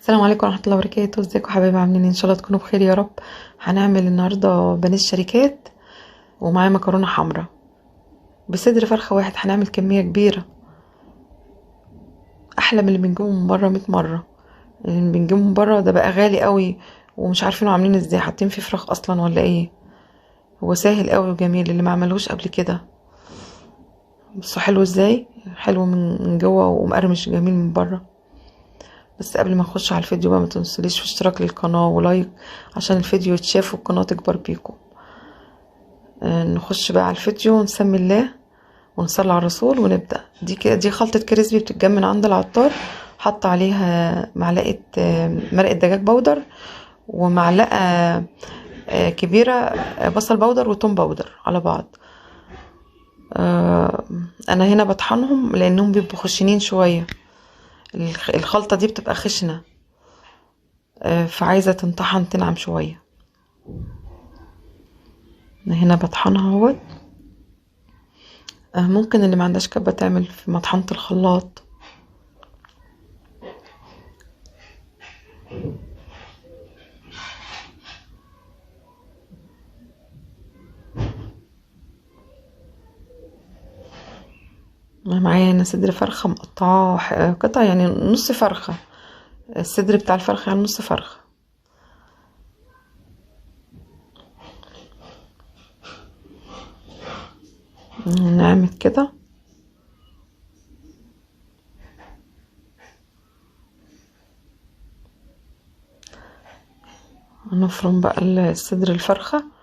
السلام عليكم ورحمة الله وبركاته. ازيكم حبايبي؟ عاملين ايه؟ ان شاء الله تكونوا بخير يا رب. هنعمل النهارده بانيه الشركات ومعاه مكرونة حمراء بصدر فرخة واحد. هنعمل كمية كبيرة احلى من اللي بنجيبه من بره 100 مرة. اللي بنجيبه من بره ده بقى غالي قوي ومش عارفين عاملين ازاي، حاطين فيه فراخ اصلا ولا ايه. هو سهل قوي وجميل اللي ما عملوش قبل كده. بصوا حلو ازاي، حلو من جوه ومقرمش جميل من بره. بس قبل ما نخش على الفيديو بقى، ما تنسوليش في اشتراك للقناة ولايك عشان الفيديو يتشاف والقناة تكبر بيكم. نخش بقى على الفيديو ونسمي الله ونصلي على الرسول ونبدأ. دي خلطة كريسبي بتتجمع من عند العطار. حط عليها معلقة مرقة دجاج بودر، ومعلقة كبيرة بصل بودر وتوم بودر على بعض. انا هنا بطحنهم لانهم بيبقوا خشنين شوية. الخلطة دي بتبقى خشنة، فعايزة تنطحن تنعم شوية. انا هنا بطحنها اهوت. ممكن اللي ما عندهاش كبة تعمل في مطحنة الخلاط. أنا معايا هنا صدر فرخة مقطعاه قطع، يعني نص فرخة. الصدر بتاع الفرخة يعني نص فرخة. نعمل كده. نفرم بقى الصدر الفرخة.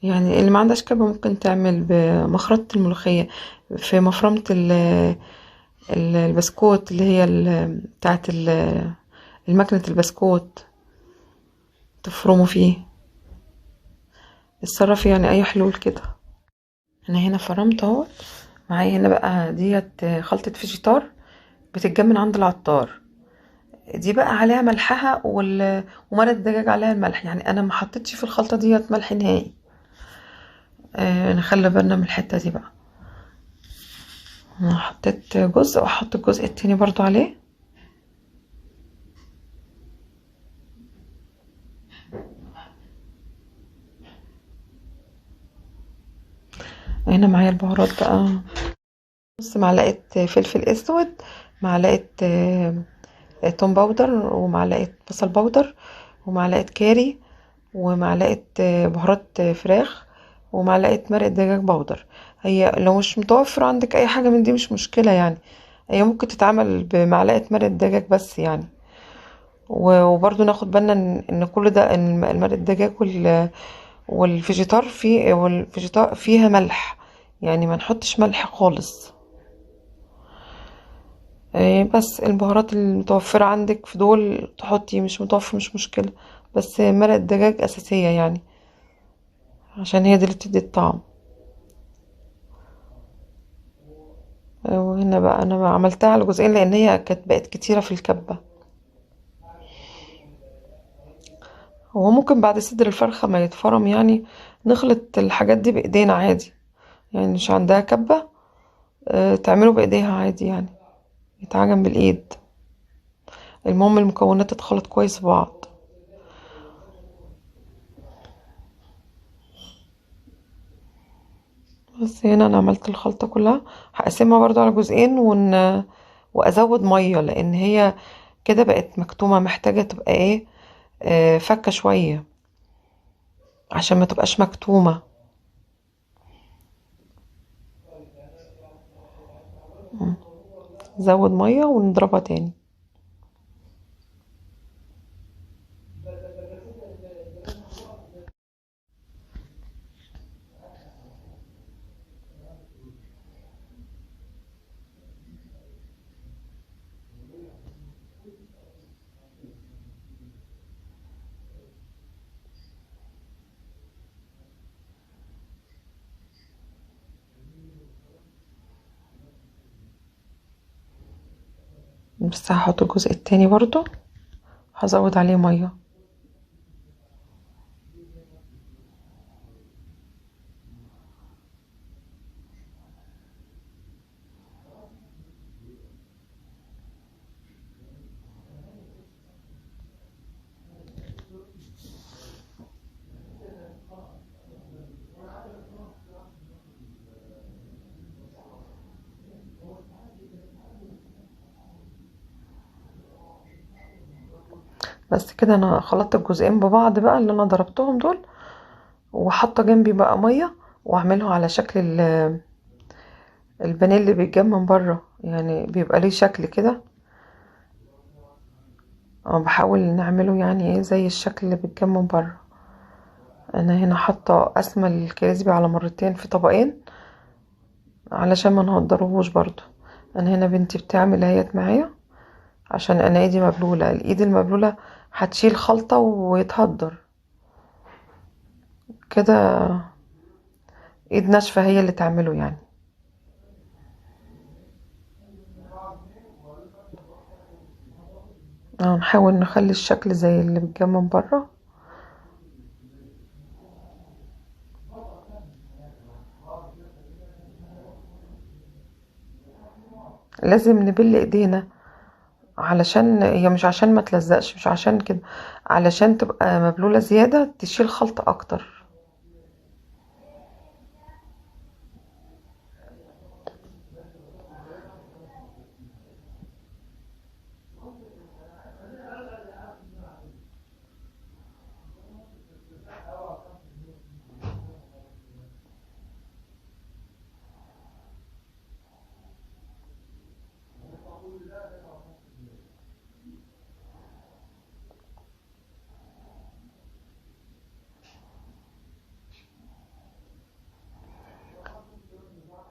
يعني اللي ما عندهاش كبة ممكن تعمل بمخرطة الملوخية، في مفرمة البسكوت اللي هي بتاعت المكنة البسكوت، تفرموا فيه. اتصرفي يعني اي حلول كده. انا هنا فرمت اهو. معايا هنا بقى ديت خلطة فيجيتار بتتجمع من عند العطار. دي بقى عليها ملحها ومرق الدجاج عليها الملح، يعني انا ما حطيتش في الخلطة ديت ملح نهائي. نخلي بالنا من الحتة دي بقى. انا حطيت جزء واحط الجزء التاني برضو عليه. هنا معايا البهارات بقى. نص معلقة فلفل اسود، معلقة توم باودر، ومعلقة بصل باودر، ومعلقة كاري، ومعلقة بهارات فراخ، ومعلقة مرق دجاج باودر. هي لو مش متوفر عندك اي حاجة من دي مش مشكلة يعني. هي ممكن تتعمل بمعلقة مرق دجاج بس يعني. وبرضو ناخد بالنا ان كل ده، ان المرق الدجاج والفيجيتار فيها ملح، يعني ما نحطش ملح خالص. بس البهارات المتوفرة عندك في دول تحطي، مش متوفر مش مشكلة. بس مرق الدجاج أساسية يعني، عشان هي دي اللي بتدي الطعم. وهنا بقى انا بقى عملتها على جزئين لان هي كانت بقت كتيرة في الكبة. هو ممكن بعد صدر الفرخة ما يتفرم يعني نخلط الحاجات دي بايدينا عادي. يعني مش عندها كبة، تعمله بايديها عادي يعني، يتعجن بالايد. المهم المكونات تتخلط كويس ببعض. بس هنا انا عملت الخلطة كلها. هقسمها برضو على جزئين وازود مية، لان هي كده بقت مكتومة، محتاجة تبقى ايه، فكة شوية عشان ما تبقاش مكتومة. زود مية ونضربها تاني. بس هحط الجزء التاني برضو، هزود عليه مية. بس كده انا خلطت الجزئين ببعض بقى اللي انا ضربتهم دول، وحاطه جنبي بقى ميه، واعمله على شكل البانيه اللي بيتجاب من بره، يعني بيبقى ليه شكل كده. بحاول نعمله يعني ايه زي الشكل اللي بيتجاب من بره. انا هنا حاطه قسمه الكريسبي على مرتين في طبقين علشان ما نهدروهوش برضو. انا هنا بنتي بتعمل اهيت معايا، عشان انا ايدي مبلوله، الايد المبلوله هتشيل خلطه ويتهدر كده. ايد ناشفه هي اللي تعمله يعني. نحاول نخلي الشكل زي اللي بيتجاب من بره. لازم نبل ايدينا، علشان هي مش عشان ما تلزقش، مش عشان كده، علشان تبقى مبلولة زيادة تشيل خلطة اكتر.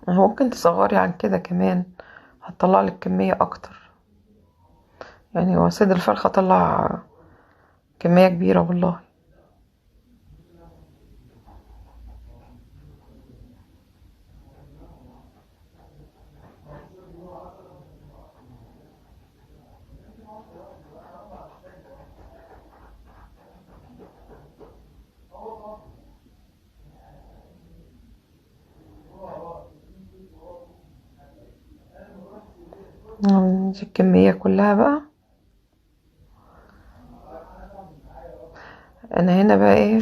ممكن تصغري عن كده كمان، هتطلع لك كمية اكتر. يعني هو صدر الفرخة طلع كمية كبيرة والله. دي الكمية كلها بقى. انا هنا بقى ايه،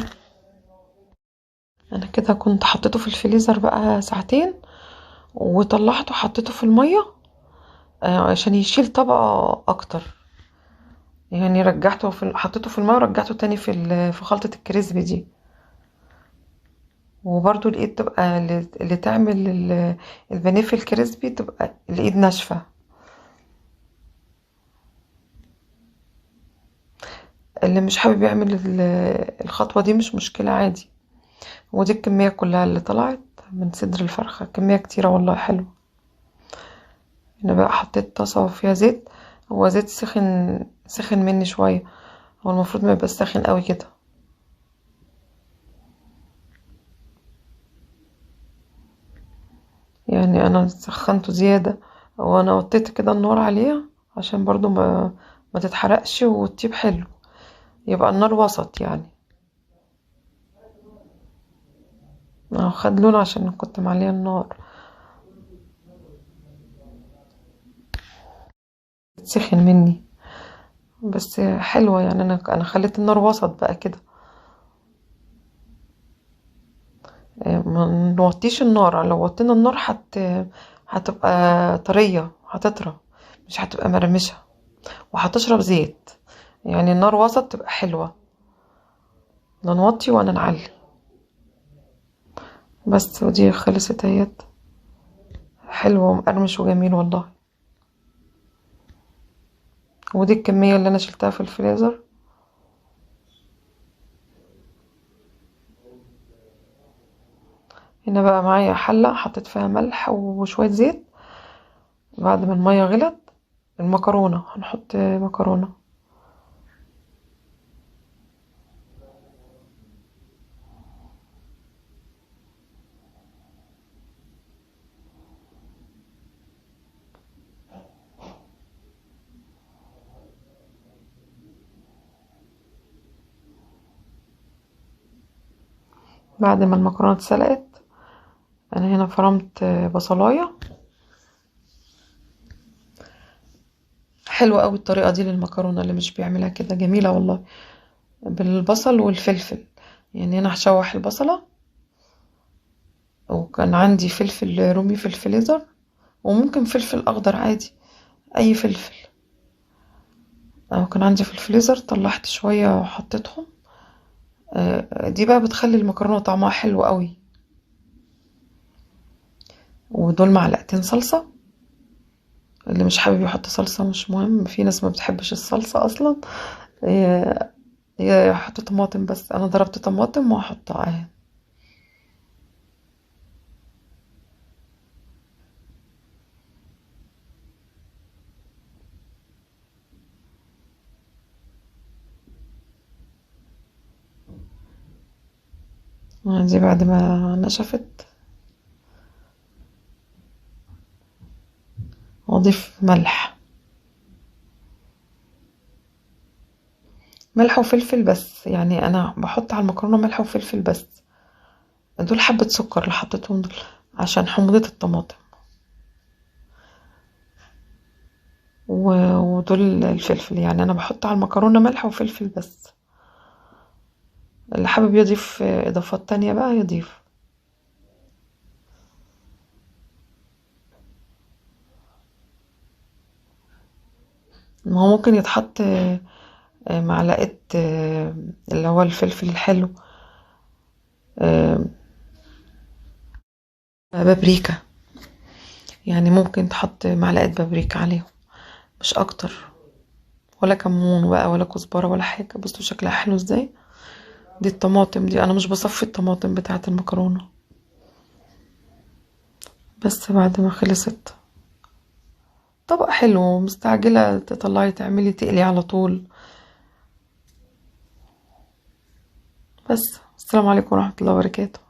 انا كده كنت حطيته في الفريزر بقى ساعتين، وطلعته حطيته في المية عشان يشيل طبقة اكتر. يعني رجعته حطيته في المية ورجعته تاني في خلطة الكريسبي دي. وبرضو الايد تبقى اللي تعمل البانيه في الكريسبي تبقى الايد ناشفة. اللي مش حابب يعمل الخطوة دي مش مشكلة عادي. ودي الكمية كلها اللي طلعت من صدر الفرخة، كمية كتيرة والله حلو. هنا بقى حطيت طاسة فيها زيت. هو زيت سخن مني شوية، هو المفروض ما يبقى سخن قوي كده. يعني انا سخنته زيادة، وانا وطيت كده النار عليها عشان برضو ما تتحرقش وتطيب حلو، يبقى النار وسط يعني. خد لون عشان كنت معليه النار. سخن مني، بس حلوة يعني. انا خليت النار وسط بقى كده. ما نوطيش النار، لو وطينا النار هتبقى طرية، هتطرى، مش هتبقى مرمشة، وهتشرب زيت. يعني النار وسط تبقى حلوة، لا نوطي ولا نعلي. بس ودي خلصت اهيت، حلوة ومقرمش وجميل والله. ودي الكمية اللي انا شلتها في الفريزر. هنا بقى معايا حلة حطيت فيها ملح وشوية زيت. بعد ما المية غلت، المكرونة هنحط مكرونة. بعد ما المكرونة اتسلقت، انا هنا فرمت بصلاية. حلوة قوي الطريقة دي للمكرونة، اللي مش بيعملها كده جميلة والله، بالبصل والفلفل. يعني انا هشوح البصلة، وكان عندي فلفل رومي في الفريزر، وممكن فلفل اخضر عادي، اي فلفل. او كان عندي في الفريزر، طلعت شوية وحطيتهم. دي بقى بتخلي المكرونة طعمها حلو قوي. ودول معلقتين صلصة. اللي مش حابب يحط صلصة مش مهم، في ناس ما بتحبش الصلصة اصلا. هي هي احط طماطم بس، انا ضربت طماطم وهحطها اهي. دي بعد ما نشفت واضيف ملح. ملح وفلفل بس، يعني انا بحط على المكرونة ملح وفلفل بس. دول حبة سكر اللي حطيتهم دول عشان حموضة الطماطم. ودول الفلفل، يعني انا بحط على المكرونة ملح وفلفل بس. اللي حابب يضيف اضافات تانية بقى يضيف. ما هو ممكن يتحط معلقة اللي هو الفلفل الحلو، آه، بابريكا. يعني ممكن تحط معلقة بابريكا عليهم، مش اكتر. ولا كمون بقى ولا كزبرة ولا حاجة. بصوا شكلها حلو ازاي. دي الطماطم دي انا مش بصفي الطماطم بتاعة المكرونة، بس بعد ما خلصت. طبق حلو، مستعجلة تطلعي تعملي تقلي على طول. بس السلام عليكم ورحمة الله وبركاته.